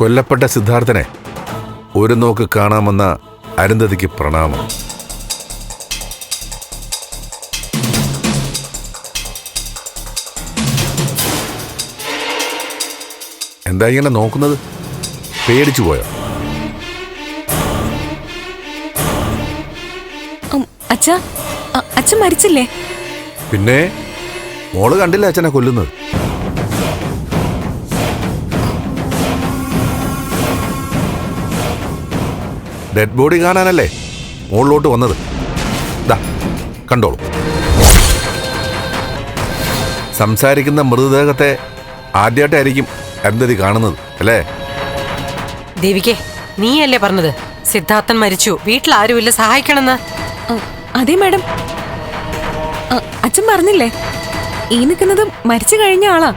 കൊല്ലപ്പെട്ട സിദ്ധാർത്ഥനെ ഒരു നോക്ക് കാണാമെന്ന അരുന്ധതിക്ക് പ്രണാമം. എന്താ ഇങ്ങനെ നോക്കുന്നത്? പേടിച്ചു പോയോ? അച്ഛാ, അച്ഛൻ മരിച്ചില്ലേ? പിന്നെ മോള് കണ്ടില്ല അച്ഛനെ കൊല്ലുന്നത്? ഡെഡ് ബോഡി കാണാനല്ലേ മുകളിലോട്ട് വന്നത്. ദാ കണ്ടോളൂ. സംസാരിക്കുന്ന മൃതദേഹത്തെ ആദ്യമായിട്ടായിരിക്കും അരുന്ധതി കാണുന്നത് അല്ലേ? ദേവികേ, നീയല്ലേ പറഞ്ഞത് സിദ്ധാർത്ഥൻ മരിച്ചു, വീട്ടിൽ ആരുമില്ല, സഹായിക്കണമെന്ന്? അതെ മാഡം, അച്ഛൻ പറഞ്ഞില്ലേ ഈ നിൽക്കുന്നത് മരിച്ചു കഴിഞ്ഞ ആളാ.